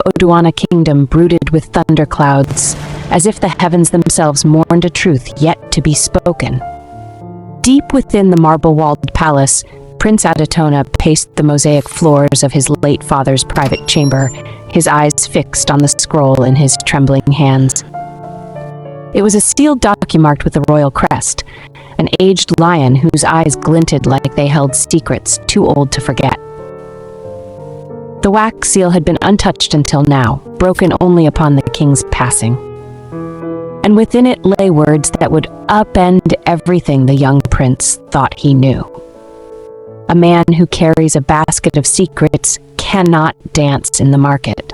Adetona kingdom brooded with thunderclouds, as if the heavens themselves mourned a truth yet to be spoken. Deep within the marble-walled palace, Prince Adetona paced the mosaic floors of his late father's private chamber, his eyes fixed on the scroll in his trembling hands. It was a sealed document marked with the royal crest, an aged lion whose eyes glinted like they held secrets too old to forget. The wax seal had been untouched until now, broken only upon the king's passing. And within it lay words that would upend everything the young prince thought he knew. A man who carries a basket of secrets cannot dance in the market.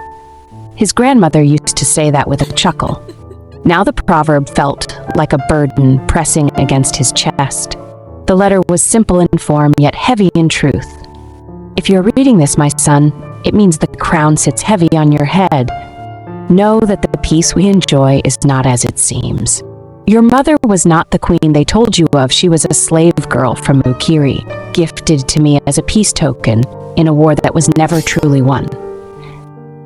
His grandmother used to say that with a chuckle. Now the proverb felt like a burden pressing against his chest. The letter was simple in form, yet heavy in truth. If you're reading this, my son, it means the crown sits heavy on your head. Know that the peace we enjoy is not as it seems. Your mother was not the queen they told you of. She was a slave girl from Ukiri, gifted to me as a peace token in a war that was never truly won.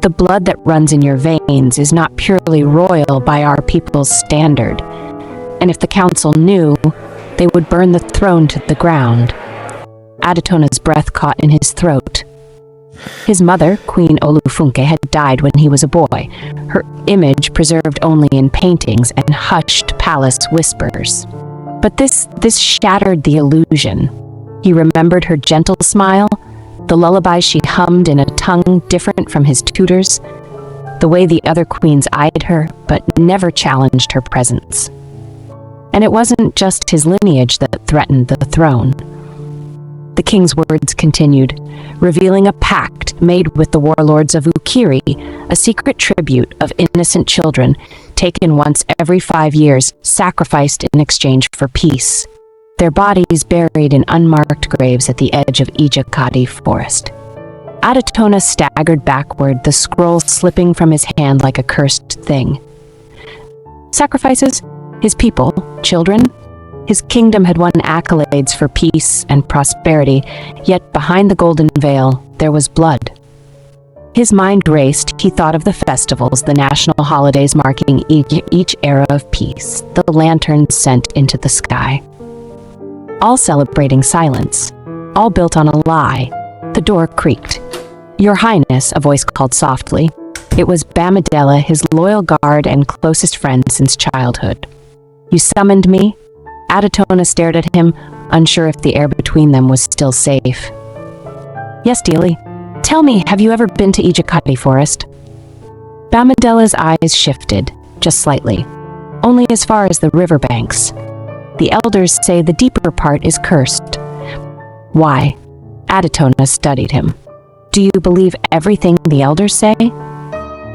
The blood that runs in your veins is not purely royal by our people's standard, and if the council knew, they would burn the throne to the ground. Adetona's breath caught in his throat. His mother, Queen Olufunke, had died when he was a boy, her image preserved only in paintings and hushed palace whispers. But this shattered the illusion. He remembered her gentle smile, the lullaby she hummed in a tongue different from his tutor's, the way the other queens eyed her but never challenged her presence. And it wasn't just his lineage that threatened the throne. The king's words continued, revealing a pact made with the warlords of Ukiri, a secret tribute of innocent children taken once every 5 years, sacrificed in exchange for peace, their bodies buried in unmarked graves at the edge of Ijakati forest. Adetona staggered backward, the scroll slipping from his hand like a cursed thing. Sacrifices? His people? Children? His kingdom had won accolades for peace and prosperity, yet behind the golden veil, there was blood. His mind raced. He thought of the festivals, the national holidays marking each era of peace, the lanterns sent into the sky. All celebrating silence, all built on a lie. The door creaked. "Your Highness," a voice called softly. It was Bamidele, his loyal guard and closest friend since childhood. "You summoned me?" Adetona stared at him, unsure if the air between them was still safe. "Yes, Dealy. Tell me, have you ever been to Ijakati Forest?" Bamidele's eyes shifted, just slightly. "Only as far as the riverbanks. The elders say the deeper part is cursed." "Why?" Adetona studied him. "Do you believe everything the elders say?"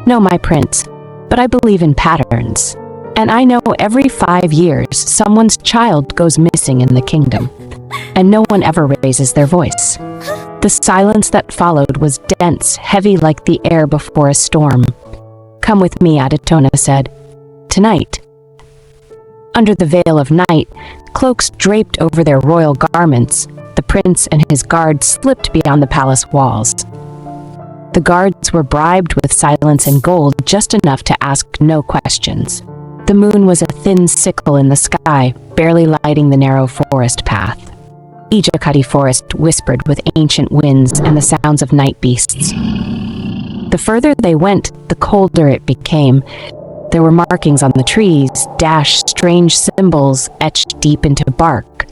"No, my prince, but I believe in patterns. And I know every 5 years, someone's child goes missing in the kingdom, and no one ever raises their voice." The silence that followed was dense, heavy like the air before a storm. "Come with me," Adetona said. "Tonight." Under the veil of night, cloaks draped over their royal garments, the prince and his guards slipped beyond the palace walls. The guards were bribed with silence and gold, just enough to ask no questions. The moon was a thin sickle in the sky, barely lighting the narrow forest path. Ijakati Forest whispered with ancient winds and the sounds of night beasts. The further they went, the colder it became. There were markings on the trees, dashed strange symbols etched deep into bark.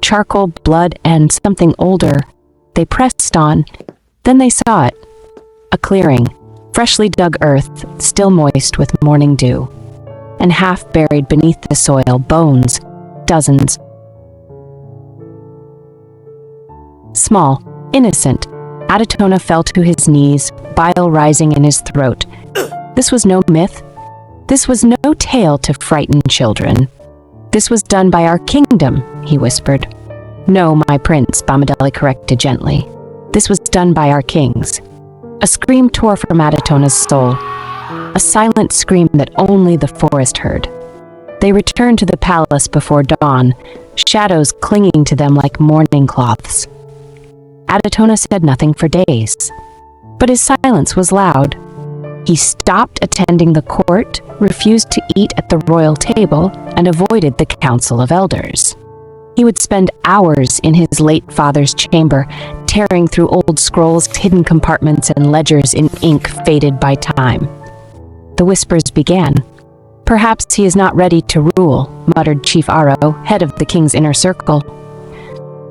Charcoal, blood, and something older. They pressed on. Then they saw it. A clearing, freshly dug earth, still moist with morning dew. And half buried beneath the soil, bones, dozens. Small, innocent, Adetona fell to his knees, bile rising in his throat. This was no myth. This was no tale to frighten children. This was done by our kingdom, he whispered. "No, my prince," Bamidele corrected gently. "This was done by our kings." A scream tore from Adetona's soul. A silent scream that only the forest heard. They returned to the palace before dawn, shadows clinging to them like mourning cloths. Adetona said nothing for days, but his silence was loud. He stopped attending the court, refused to eat at the royal table, and avoided the council of elders. He would spend hours in his late father's chamber, tearing through old scrolls, hidden compartments, and ledgers in ink faded by time. The whispers began. "Perhaps he is not ready to rule," muttered Chief Aro, head of the king's inner circle.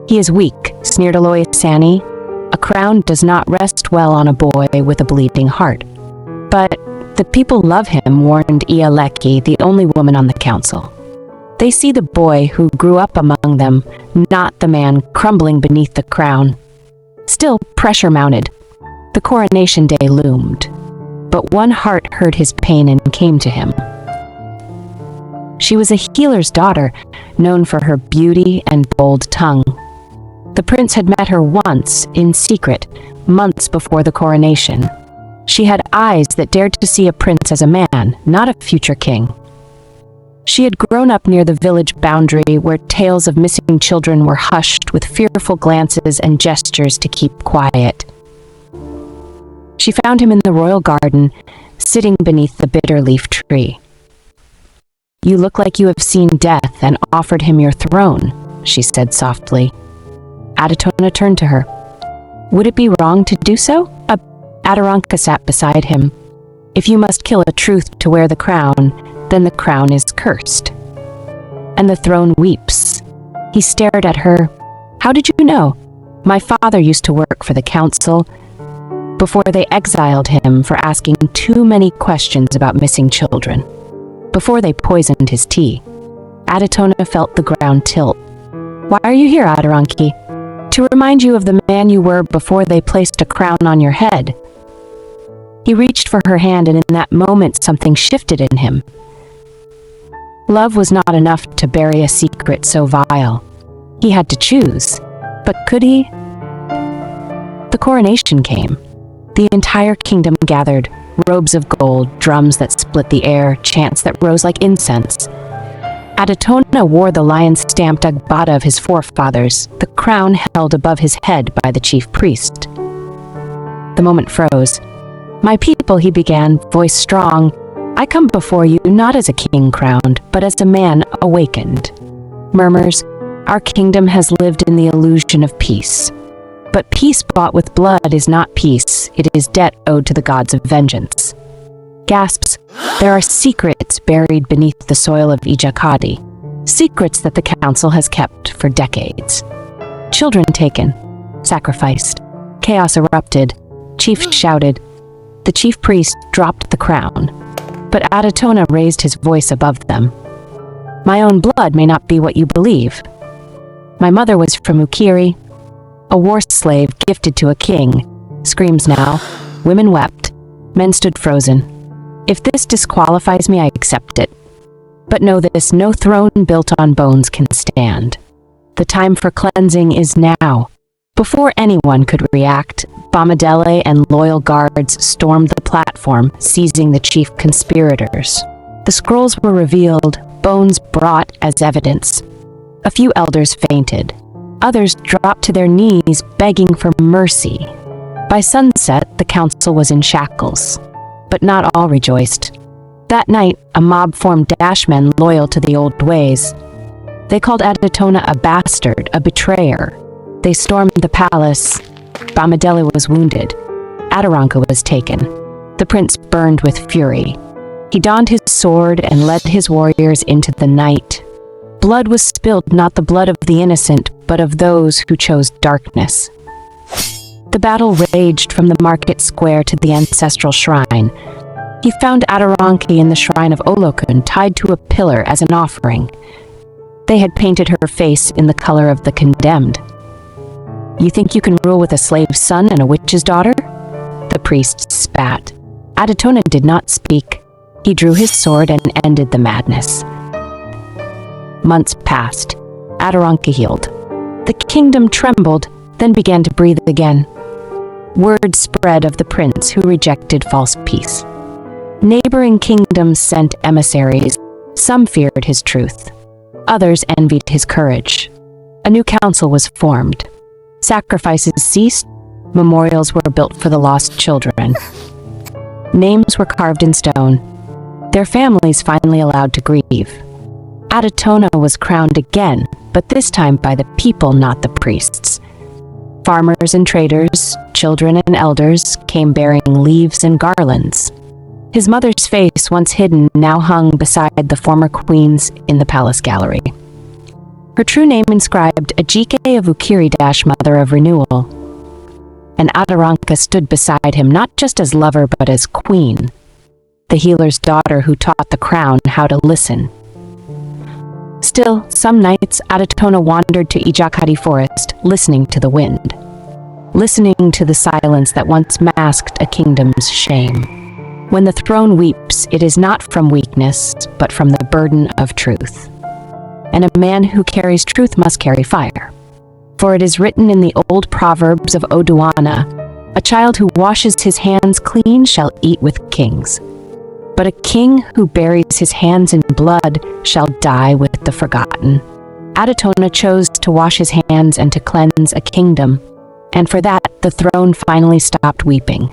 "He is weak," sneered Aloyasani. "A crown does not rest well on a boy with a bleeding heart." "But the people love him," warned Ialeki, the only woman on the council. "They see the boy who grew up among them, not the man crumbling beneath the crown." Still, pressure mounted. The coronation day loomed. But one heart heard his pain and came to him. She was a healer's daughter, known for her beauty and bold tongue. The prince had met her once, in secret, months before the coronation. She had eyes that dared to see a prince as a man, not a future king. She had grown up near the village boundary where tales of missing children were hushed with fearful glances and gestures to keep quiet. She found him in the royal garden, sitting beneath the bitter leaf tree. "You look like you have seen death and offered him your throne," she said softly. Adetona turned to her. "Would it be wrong to do so?" Adoranka sat beside him. "If you must kill a truth to wear the crown, then the crown is cursed. And the throne weeps." He stared at her. "How did you know? My father used to work for the council before they exiled him for asking too many questions about missing children. Before they poisoned his tea." Adetona felt the ground tilt. "Why are you here, Adoranki?" "To remind you of the man you were before they placed a crown on your head." He reached for her hand, and in that moment something shifted in him. Love was not enough to bury a secret so vile. He had to choose. But could he? The coronation came. The entire kingdom gathered, robes of gold, drums that split the air, chants that rose like incense. Adetona wore the lion-stamped agbada of his forefathers, the crown held above his head by the chief priest. The moment froze. "My people," he began, voice strong, "I come before you not as a king crowned, but as a man awakened." Murmurs, "Our kingdom has lived in the illusion of peace. But peace bought with blood is not peace, it is debt owed to the gods of vengeance." Gasps, "There are secrets buried beneath the soil of Ijakadi, secrets that the council has kept for decades. Children taken, sacrificed, chaos erupted, chief shouted. The chief priest dropped the crown, but Adetona raised his voice above them. "My own blood may not be what you believe. My mother was from Ukiri, a war slave gifted to a king. Screams now. Women wept. Men stood frozen. If this disqualifies me, I accept it. But know this, no throne built on bones can stand. The time for cleansing is now." Before anyone could react, Bamadele and loyal guards stormed the platform, seizing the chief conspirators. The scrolls were revealed, bones brought as evidence. A few elders fainted. Others dropped to their knees, begging for mercy. By sunset, the council was in shackles. But not all rejoiced. That night, a mob formed dashmen loyal to the old ways. They called Adetona a bastard, a betrayer. They stormed the palace. Bamadele was wounded. Adoranka was taken. The prince burned with fury. He donned his sword and led his warriors into the night. Blood was spilled, not the blood of the innocent, but of those who chose darkness. The battle raged from the market square to the ancestral shrine. He found Adoranki in the shrine of Olokun, tied to a pillar as an offering. They had painted her face in the color of the condemned. "You think you can rule with a slave's son and a witch's daughter?" The priest spat. Adetona did not speak. He drew his sword and ended the madness. Months passed. Adoranka healed. The kingdom trembled, then began to breathe again. Word spread of the prince who rejected false peace. Neighboring kingdoms sent emissaries. Some feared his truth. Others envied his courage. A new council was formed. Sacrifices ceased. Memorials were built for the lost children. Names were carved in stone. Their families finally allowed to grieve. Adetona was crowned again, but this time by the people, not the priests. Farmers and traders, children and elders came bearing leaves and garlands. His mother's face, once hidden, now hung beside the former queen's in the palace gallery. Her true name inscribed, Ajike of Ukiri, Mother of Renewal. And Adoranka stood beside him not just as lover but as queen, the healer's daughter who taught the crown how to listen. Still, some nights Adetona wandered to Ijakati forest, listening to the wind, listening to the silence that once masked a kingdom's shame. When the throne weeps, it is not from weakness, but from the burden of truth. And a man who carries truth must carry fire. For it is written in the old proverbs of Adetona, a child who washes his hands clean shall eat with kings. But a king who buries his hands in blood shall die with the forgotten. Adetona chose to wash his hands and to cleanse a kingdom, and for that the throne finally stopped weeping.